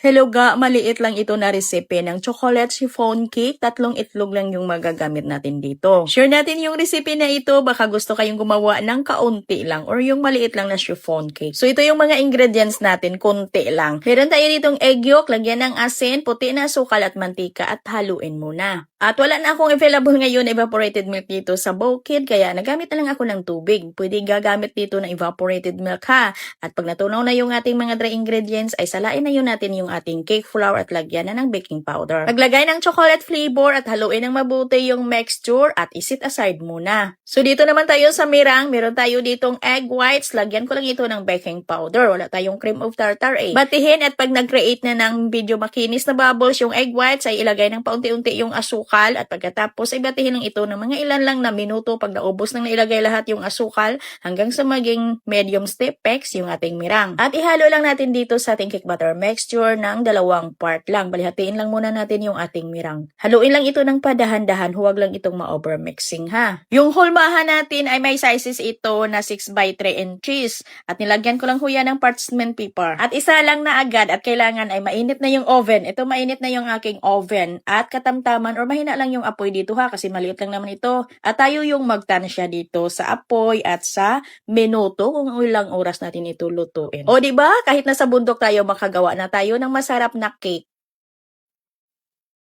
Hello ga, maliit lang ito na recipe ng chocolate chiffon cake. 3 itlog lang yung magagamit natin dito. Share natin yung recipe na ito. Baka gusto kayong gumawa ng kaunti lang or yung maliit lang na chiffon cake. So ito yung mga ingredients natin, konti lang. Meron tayo ditong egg yolk, lagyan ng asin, puti na sukal at mantika at haluin muna. At wala na akong available ngayon evaporated milk dito sa Bukid, kaya nagamit na lang ako ng tubig. Pwede gagamit dito ng evaporated milk ha. At pag natunaw na yung ating mga dry ingredients, ay salain na yun natin yung ating cake flour at lagyan na ng baking powder. Maglagay ng chocolate flavor at haluin ng mabuti yung mixture at isit aside muna. So dito naman tayo sa mirang, meron tayo ditong egg whites, lagyan ko lang ito ng baking powder. Wala tayong cream of tartar eh. Batihin at pag nag-create na ng medyo makinis na bubbles yung egg whites, ay ilagay ng paunti-unti yung asukal at pagkatapos ay batihin lang ito ng mga ilan lang na minuto. Pag naubos nang nailagay lahat yung asukal hanggang sa maging medium stiff peaks yung ating mirang. At ihalo lang natin dito sa ating cake batter mixture ng 2 part lang. Balihatiin lang muna natin yung ating mirang. Haluin lang ito ng padahan-dahan, huwag lang itong ma-over mixing ha. Yung hulmahan natin ay may sizes ito na 6x3 inches at nilagyan ko lang huya ng parchment paper. At isa lang na agad at kailangan ay mainit na yung oven. Ito mainit na yung aking oven at katamtaman or mahina lang yung apoy dito ha kasi maliit lang naman ito. At tayo yung magtansya dito sa apoy at sa minuto kung ilang oras natin ito lutuin. O diba? Kahit nasa bundok tayo makagawa na tayo ng masarap na cake.